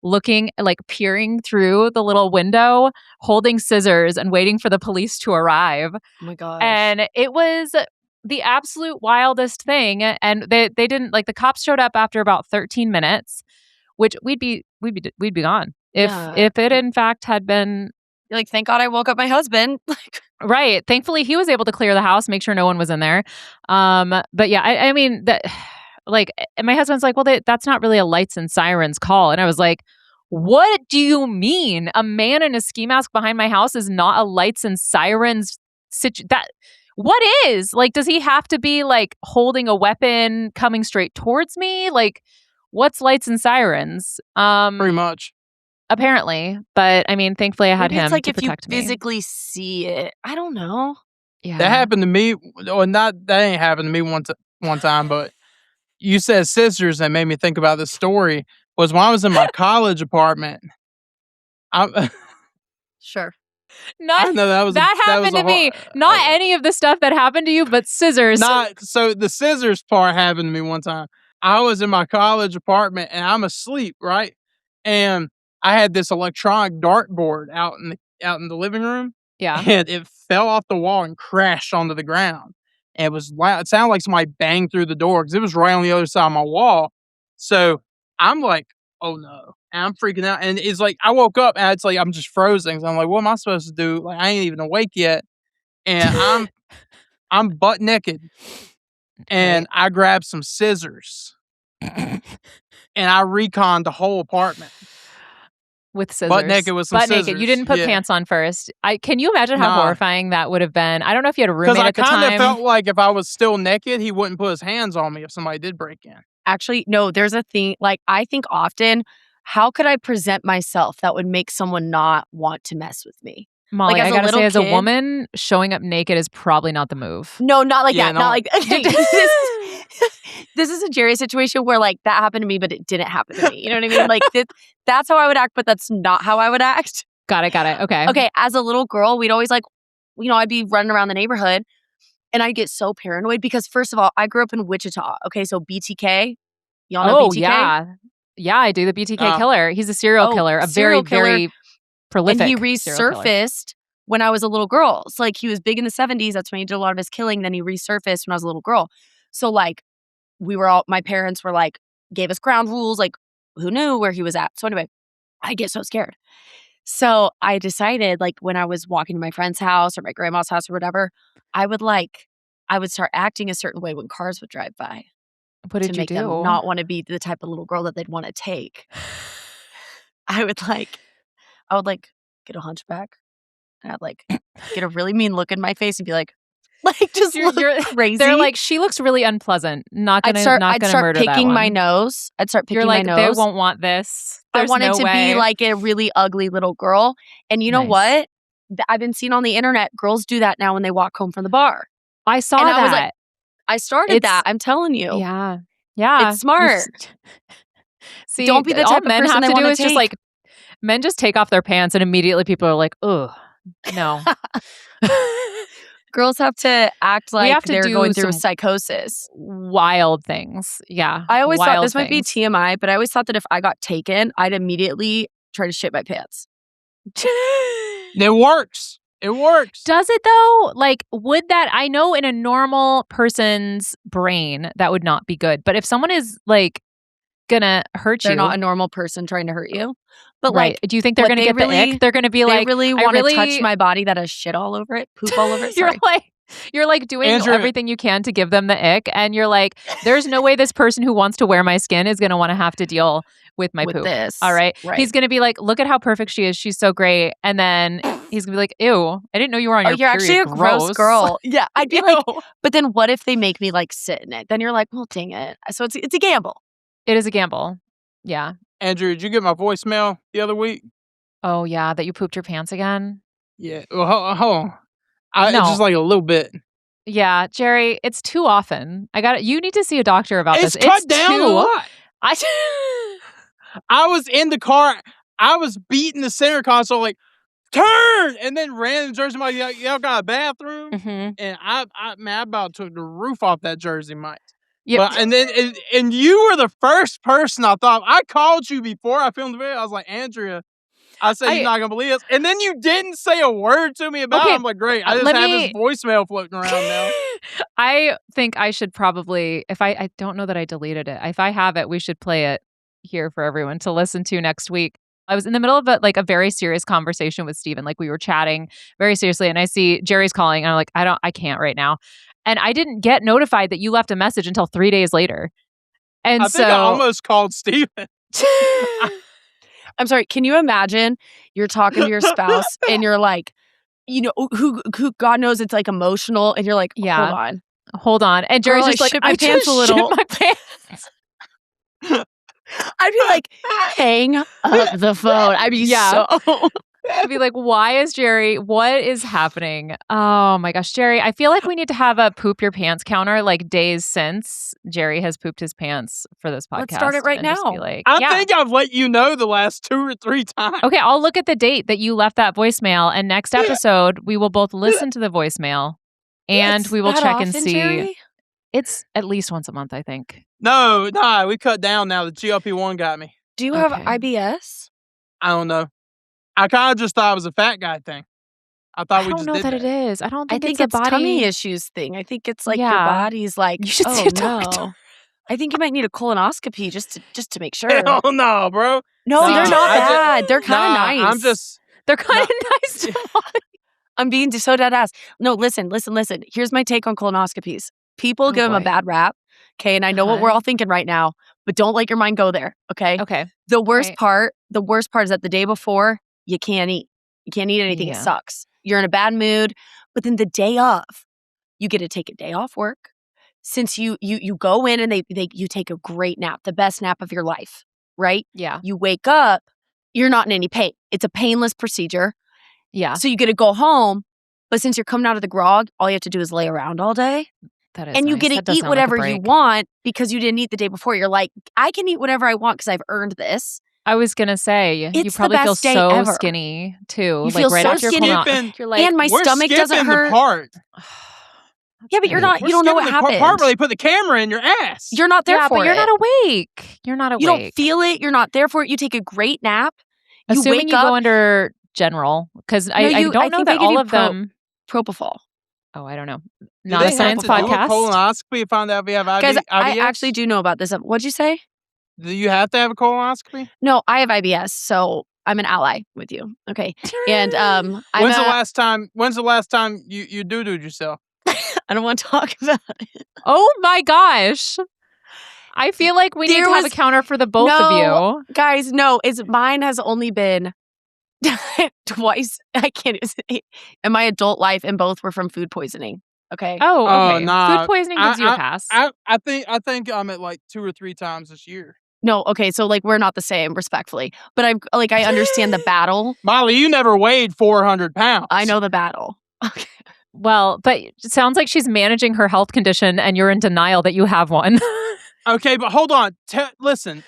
looking, like peering through the little window, holding scissors and waiting for the police to arrive. Oh my gosh. And it was the absolute wildest thing. And they didn't, like, the cops showed up after about 13 minutes, which we'd be gone if it in fact had been. You're like, thank God I woke up my husband. Right. Thankfully, he was able to clear the house, make sure no one was in there. But yeah, I mean that. Like, and my husband's like, well, that's not really a lights and sirens call. And I was like, what do you mean? A man in a ski mask behind my house is not a lights and sirens what is? Like, does he have to be like holding a weapon coming straight towards me? Like, what's lights and sirens? Pretty much. Apparently. But I mean, thankfully I had him it's like to protect if you me. physically see it. I don't know. Yeah. That happened to me. Or that ain't happened to me one time, but you said scissors that made me think about this story. Was when I was in my college apartment. Sure. I know that happened to me. Not any of the stuff that happened to you, but scissors. So the scissors part happened to me one time. I was in my college apartment and I'm asleep, right? And I had this electronic dartboard out in the living room. Yeah. And it fell off the wall and crashed onto the ground. And it was loud. It sounded like somebody banged through the door because it was right on the other side of my wall. So I'm like, oh no. And I'm freaking out. And it's like, I woke up and it's like, I'm just frozen. So I'm like, what am I supposed to do? Like, I ain't even awake yet. And I'm butt naked. And I grabbed some scissors. And I reconned the whole apartment. With scissors. Butt naked with some scissors. Naked. You didn't put pants on first. Can you imagine how horrifying that would have been? I don't know if you had a roommate at the time. Because I kind of felt like if I was still naked, he wouldn't put his hands on me if somebody did break in. Actually, no, there's a thing. Like, I think often, how could I present myself that would make someone not want to mess with me? Molly, Like, as I a gotta little say, as a kid- woman, showing up naked is probably not the move. No, not like Yeah, that. no. Not like this is a Gerry situation where like that happened to me, but it didn't happen to me. You know what I mean? Like that's how I would act, but that's not how I would act. Got it. Okay. Okay, as a little girl, we'd always like, I'd be running around the neighborhood and I'd get so paranoid because first of all, I grew up in Wichita. Okay, so BTK. Y'all know BTK? Yeah. Yeah, I do. The BTK killer. He's a serial killer. A serial very, very prolific and he serial killer. resurfaced when I was a little girl. So like he was big in the 70s. That's when he did a lot of his killing. Then he resurfaced when I was a little girl. So like my parents were like, gave us ground rules. Like who knew where he was at? So anyway, I get so scared. So I decided like when I was walking to my friend's house or my grandma's house or whatever, I would start acting a certain way when cars would drive by. What did to you make do? them not want to be the type of little girl that they'd want to take. I would get a hunchback and I'd like get a really mean look in my face and be like just You're- look crazy. They're like, she looks really unpleasant. Not gonna I'd start murder that picking one. my nose. I'd start picking You're like, my they nose. won't want this. I There's wanted no to way. be like a really ugly little girl. And you know Nice. what? I've been seeing on the internet, girls do that now when they walk home from the bar. I saw and that. I was like, I started It's- that. I'm telling you. Yeah. Yeah. It's smart. See, Don't be the all type of men person have they to do wanna is just take. like, men just take off their pants and immediately people are like, ugh, no. Girls have to act We like have to they're do going through some psychosis. Wild things. Yeah. I always thought wild this might be things. TMI, but I always thought that if I got taken, I'd immediately try to shit my pants. It works. It works. Does it though? Like, would that, I know in a normal person's brain, that would not be good. But if someone is like gonna hurt They're you, not a normal person trying to hurt you. But right? like, Do you think they're what gonna they get the really- ick? They're gonna be they like, really I want to really- touch my body that has shit all over it, poop all over it. Sorry. You're like doing Andrew- everything you can to give them the ick, and you're like, there's no way this person who wants to wear my skin is gonna want to have to deal with my with poop. this. All right? Right. He's gonna be like, look at how perfect she is. She's so great. And then he's gonna be like, ew, I didn't know you were on your you're actually period. a gross girl. Yeah. I'd be like, Ew. but then what if they make me like sit in it? Then you're like, well, dang it. So it's a gamble. It is a gamble. Yeah. Andrew, did you get my voicemail the other week? Oh yeah, that you pooped your pants again. Yeah. Well, hold on. It's No. just like a little bit. Yeah, Gerry, it's too often. You need to see a doctor about It's this. cut down a lot. I I was in the car. I was beating the center console like, turn! And then ran in Jersey Mike. Y'all got a bathroom? Mm-hmm. And I about took the roof off that Jersey Mike. Yep. But, and you were the first person I thought. I called you before I filmed the video. I was like, Andrea, I said, you're not going to believe this. And then you didn't say a word to me about it. I'm like, great. I just have his voicemail floating around now. I think I should probably, if I don't know that I deleted it. If I have it, we should play it here for everyone to listen to next week. I was in the middle of a very serious conversation with Steven. Like we were chatting very seriously and I see Gerry's calling and I'm like, I can't right now. And I didn't get notified that you left a message until 3 days later. And I think I almost called Steven. I'm sorry. Can you imagine you're talking to your spouse and you're like, who God knows it's like emotional and you're like, Yeah. hold on. And Gerry's Girl, just I like, shit my I pants just a little. shit my pants. I'd be like, hang up the phone. I'd be Yeah. so. I'd be like, why is Gerry? What is happening? Oh my gosh, Gerry, I feel like we need to have a poop your pants counter like days since Gerry has pooped his pants for this podcast. Let's start it right and just now. be like, I yeah. think I've let you know the last 2 or 3 times. Okay, I'll look at the date that you left that voicemail, and next episode we will both listen to the voicemail, and It's we will that check and often, see. Gerry? It's at least once a month, I think. No, we cut down now. The GLP-1 got me. Do you have Okay. IBS? I don't know. I kind of just thought it was a fat guy thing. I thought I we don't just know did that it is. I don't I think think it's a body tummy issues thing. I think it's like your Yeah. body's like, You should oh see a doctor. no. I think you might need a colonoscopy just to make sure. Hell no, bro. No, See, they're I not ju- bad. They're kind of nice. I'm just. They're kind of nice. To I'm being so dead ass. No, listen. Here's my take on colonoscopies. People give them a boy. bad rap. Okay. And I know what we're all thinking right now, but don't let your mind go there. Okay. Okay. The worst Right. part is that the day before, you can't eat. You can't eat anything. It Yeah. sucks. You're in a bad mood. But then the day of, you get to take a day off work. Since you go in and you take a great nap, the best nap of your life, right? Yeah. You wake up, you're not in any pain. It's a painless procedure. Yeah. So you get to go home, but since you're coming out of the grog, all you have to do is lay around all day. That is And you nice. get That to does eat sound like a whatever you break. want because you didn't eat the day before. You're like, I can eat whatever I want because I've earned this. I was gonna say you It's the probably feel best day so ever. skinny too. You like feel right so after your skinny. colon, you're like, And my we're stomach doesn't skipping hurt. the part. Yeah, but you're not. We're You don't know what skipping the part happened. where they put the camera in your ass. You're not there yeah, for but it. you're not awake. You're not awake. You don't feel it. You're not there for it. You take a great nap. You Assuming wake you up. go under general, because I I don't know think that they give all you of them. propofol. Oh, I don't know. Do Not a they science have to do a podcast. colonoscopy to find out if you have Guys, IBS? I actually do know about this. What'd you say? Do you have to have a colonoscopy? No, I have IBS, so I'm an ally with you. Okay, and When's the last time you doo-dooed yourself? I don't want to talk about it. Oh my gosh. I feel like we need There to have a was- counter for the both of you. Guys, no, mine has only been twice. I can't even say in my adult life, and both were from food poisoning. Okay. Oh, Oh, okay. nah. Food poisoning gives you a pass. I think I'm at like 2 or 3 times this year. No, okay, so like we're not the same, respectfully. But I understand the battle. Molly, you never weighed 400 pounds. I know the battle. Okay. Well, but it sounds like she's managing her health condition and you're in denial that you have one. Okay, but hold on. Listen.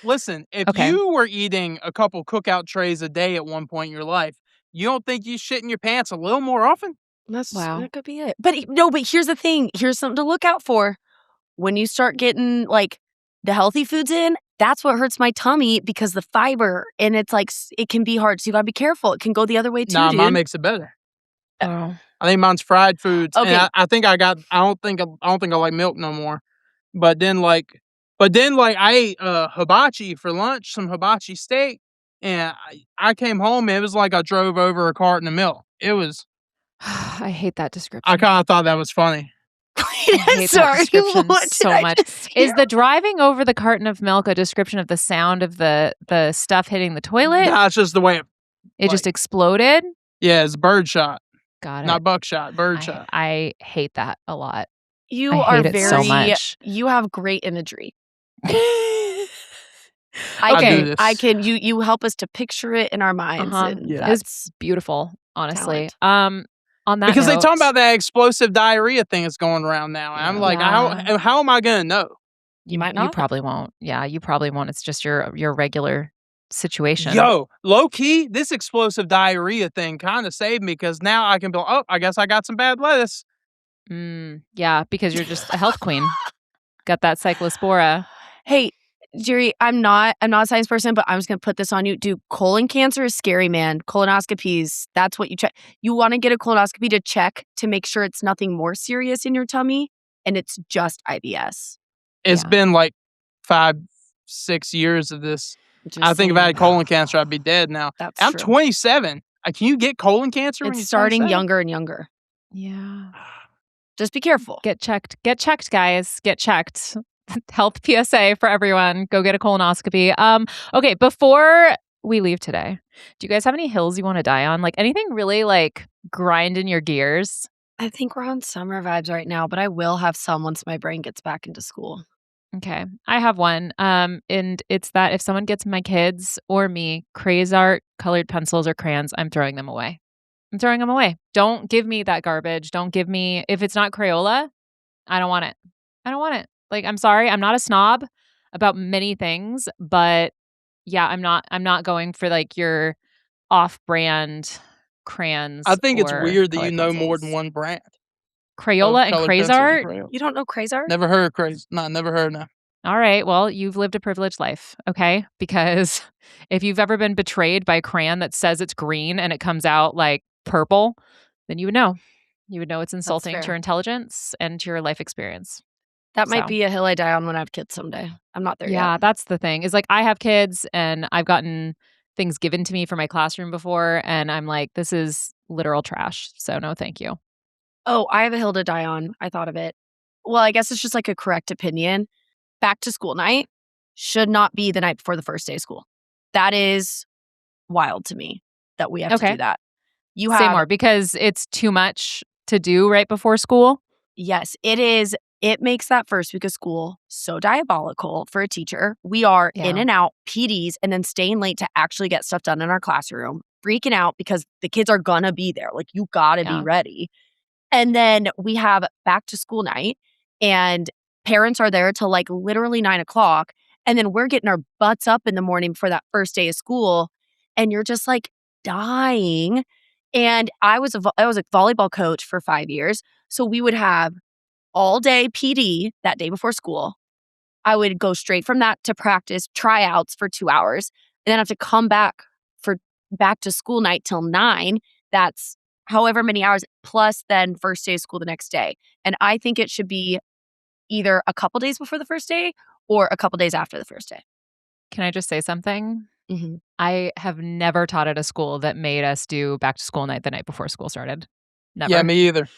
If Okay. you were eating a couple cookout trays a day at one point in your life, you don't think you shit in your pants a little more often? That could be it. But here's the thing. Here's something to look out for. When you start getting like the healthy foods in, that's what hurts my tummy because the fiber, and it's like it can be hard. So you gotta be careful. It can go the other way too, Nah, dude. mine makes it better. Oh. I think mine's fried foods. Okay. And I don't think I like milk no more. But then I ate hibachi for lunch, some hibachi steak, and I came home and it was like I drove over a carton of milk. It was I hate that description. I kind of thought that was funny. I hate that Sorry, description what did so I much. just hear? Is the driving over the carton of milk a description of the sound of the stuff hitting the toilet? Nah, it's just the way It just exploded? it's bird shot, Got it. not buckshot, bird shot. I hate that a lot. You I are hate it very. so much. You have great imagery. I I do this. can. You help us to picture it in our minds. Uh-huh. And Yeah. It was that's beautiful, honestly. talent. On that Because they note, talk about that explosive diarrhea thing that's going around now. And I'm like, Yeah. how am I gonna know? you might You not. probably won't. Yeah, you probably won't. It's just your regular situation. Yo, low key, this explosive diarrhea thing kind of saved me because now I can be like, oh, I guess I got some bad lettuce. Yeah, because you're just a health queen. Got that cyclospora. Hey, Gerry, I'm not a science person, but I'm just gonna put this on you. Dude, colon cancer is scary, man. Colonoscopies, that's what you check. You want to get a colonoscopy to check to make sure it's nothing more serious in your tummy, and it's just IBS. It's Yeah. been like 5-6 years of this. Just I think if I saying. had colon cancer, I'd be dead now. That's I'm true. 27. Can you get colon cancer when It's you're starting 27? younger and younger. Yeah. Just be careful. Get checked. Get checked, guys. Get checked. Health PSA for everyone. Go get a colonoscopy. Okay, before we leave today, do you guys have any hills you want to die on? Like anything really like grinding your gears? I think we're on summer vibes right now, but I will have some once my brain gets back into school. Okay. I have one. And it's that if someone gets my kids or me craze art, colored pencils, or crayons, I'm throwing them away. I'm throwing them away. Don't give me that garbage. Don't give me, if it's not Crayola, I don't want it. I don't want it. Like, I'm sorry. I'm not a snob about many things, but yeah, I'm not going for like your off-brand crayons. I think it's or weird that you colored know more than pencils. one brand. Crayola of and colored craze pencils and art. crayons. You don't know Crazer? Never heard of crazy. No, never heard of. All right. Well, you've lived a privileged life, okay? Because if you've ever been betrayed by a crayon that says it's green and it comes out like purple, then you would know. You would know it's insulting to fair. your intelligence and to your life experience. That might So. be a hill I die on when I have kids someday. I'm not there Yeah, yet. that's the thing. Is like I have kids and I've gotten things given to me for my classroom before, and I'm like, this is literal trash. So no, thank you. Oh, I have a hill to die on. I thought of it. Well, I guess it's just like a correct opinion. Back to school night should not be the night before the first day of school. That is wild to me that we have to Okay. do that. You Say have more because it's too much to do right before school. Yes, it is. It makes that first week of school so diabolical for a teacher. We are in Yeah. and out, PDs, and then staying late to actually get stuff done in our classroom. freaking out because the kids are gonna be there. Like, you gotta be ready. And then we have back to school night, and parents are there till like literally 9:00. And then we're getting our butts up in the morning for that first day of school. And you're just like dying. And I was a volleyball coach for 5 years. So we would have all day PD that day before school. I would go straight from that to practice tryouts for 2 hours. And then have to come back for back to school night till 9. That's however many hours, plus then first day of school the next day. And I think it should be either a couple days before the first day or a couple days after the first day. Can I just say something? Mm-hmm. I have never taught at a school that made us do back to school night the night before school started. Never. Yeah, me either.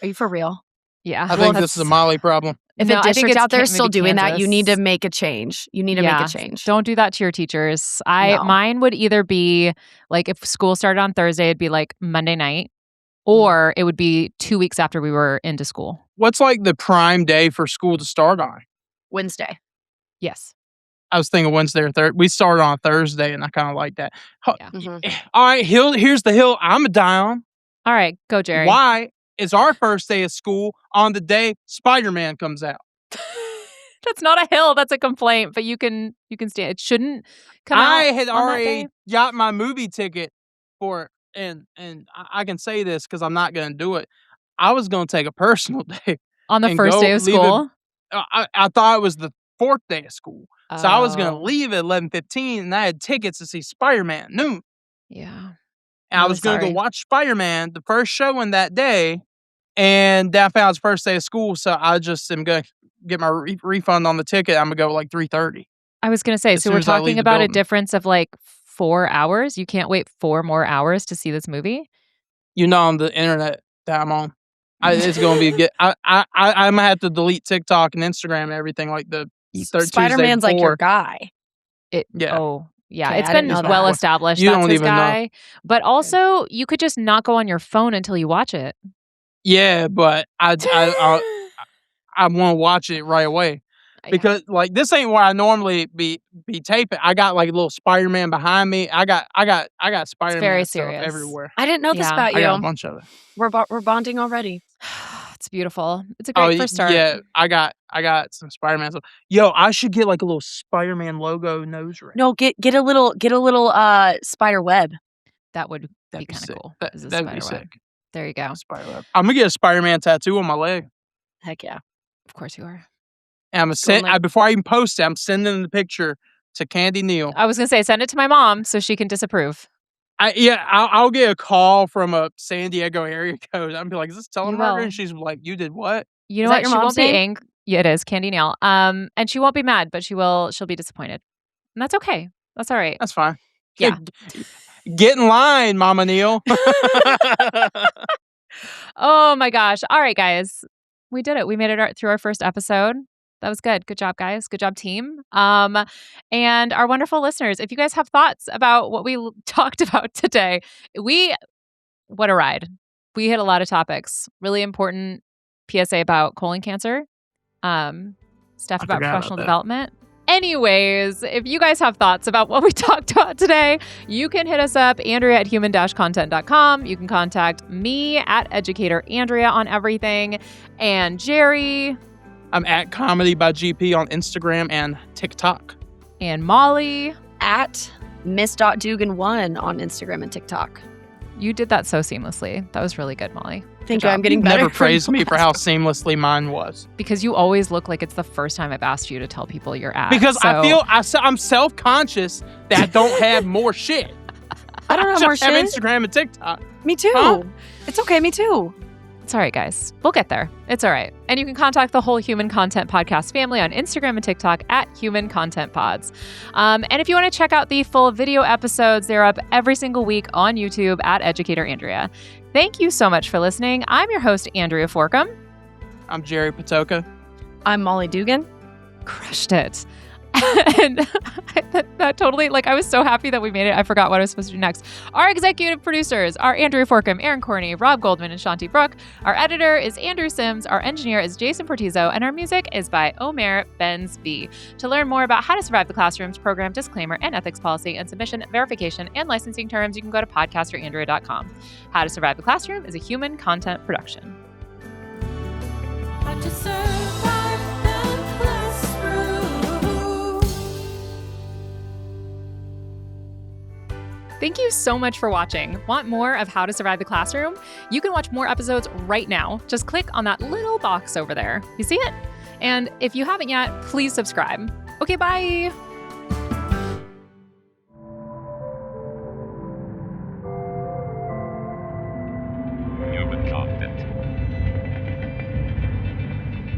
Are you for real? Yeah. I think this is a Molly problem. If No, a I think district it's out there is maybe still doing that, you Kansas. need to make a change. You need to make a change. Don't do that to your teachers. No. Mine would either be like if school started on Thursday, it'd be like Monday night, or it would be 2 weeks after we were into school. What's like the prime day for school to start on? Wednesday. Yes. I was thinking Wednesday or Thursday. We started on Thursday, and I kind of like that. Yeah. Mm-hmm. All right, here's the hill I'm a die on. All right, go, Gerry. Why is our first day of school on the day Spider-Man comes out? That's not a hill. That's a complaint, but you can stand. It shouldn't come out. I had on that already day. got my movie ticket for it, and I can say this because I'm not going to do it. I was going to take a personal day. On the and first go day of leave it- school. I thought it was the 4th day of school. So I was going to Oh, leave at 11:15, and I had tickets to see Spider-Man noon. Yeah. And I Really was going to sorry. go watch Spider-Man, the first showing that day, and then I found it's first day of school, so I just am going to get my refund on the ticket. I'm going to go at like 3:30. I was going to say, As so soon we're as I leave talking the about a building. difference of like 4 hours. You can't wait 4 more hours to see this movie. You know, on the internet that I'm on. It's going to be I'm going to have to delete TikTok and Instagram and everything like the third Spider-Man's Tuesday like your before. guy. Yeah. Oh, yeah. Okay, It's I been didn't know that. well established. You That's don't his even know. guy. But also, you could just not go on your phone until you watch it. Yeah, but I want to watch it right away. Yeah. Because like this ain't where I normally be taping. I got like a little Spider-Man behind me. I got Spider-Man very stuff serious. everywhere. I didn't know this Yeah. about I got a you. bunch of it. We're bonding already. It's beautiful. It's a great first start. Yeah, I got some Spider-Man stuff. Yo, I should get like a little Spider-Man logo nose ring. No, get a little spider web. That would That'd be be kind sick. of cool. That- Is a that'd be spider web. sick. There you go. Spider web. I'm gonna get a Spider-Man tattoo on my leg. Heck yeah. Of course you are. And I'm Going like- before I even post it, I'm sending the picture to Candy Neal. I was going to say, send it to my mom so she can disapprove. I'll get a call from a San Diego area code. I'll be like, "Is this will. telemarketer?" And she's like, "You did what?" You Is know that what? your She mom's won't be name? angry. Yeah, it is. Candy Neal. And she won't be mad, but she'll be disappointed. And that's okay. That's all right. That's fine. Yeah. Get in line, Mama Neal. Oh my gosh. All right, guys. We did it. We made it through our first episode. That was good. Good job, guys. Good job, team. And our wonderful listeners, if you guys have thoughts about what we talked about today, what a ride. We hit a lot of topics. Really important PSA about colon cancer. Stuff I about forgot about professional that. development. Anyways, if you guys have thoughts about what we talked about today, you can hit us up, Andrea at human-content.com. You can contact me at Educator Andrea on everything. And Gerry I'm at Comedy by GP on Instagram and TikTok. and Molly. At Miss.Dugan1 on Instagram and TikTok. You did that so seamlessly. That was really good, Molly. Thank Good you. I'm job. getting You better. never praised me for how seamlessly mine was. Because you always look like it's the first time I've asked you to tell people you're at. Because I So- feel I'm self-conscious that I don't have more shit. I don't have I more just have shit. Instagram and TikTok. Me too. Huh? It's okay. Me too. It's all right, guys. We'll get there. It's all right. And you can contact the whole Human Content Podcast family on Instagram and TikTok at Human Content Pods. And if you want to check out the full video episodes, they're up every single week on YouTube at Educator Andrea. Thank you so much for listening. I'm your host, Andrea Forkham. I'm Gerry Patoka. I'm Molly Dugan. Crushed it. And that totally, like, I was so happy that we made it. I forgot what I was supposed to do next. Our executive producers are Andrew Forkham, Aaron Corney, Rob Goldman, and Shanti Brooke. Our editor is Andrew Sims. Our engineer is Jason Portizo. And our music is by Omer Bensby. To learn more about How to Survive the Classroom's program disclaimer and ethics policy and submission, verification, and licensing terms, you can go to podcasterandrea.com. How to Survive the Classroom is a human content production. How to survive the classroom. Thank you so much for watching. Want more of How to Survive the Classroom? You can watch more episodes right now. Just click on that little box over there. You see it? And if you haven't yet, please subscribe. Okay, bye.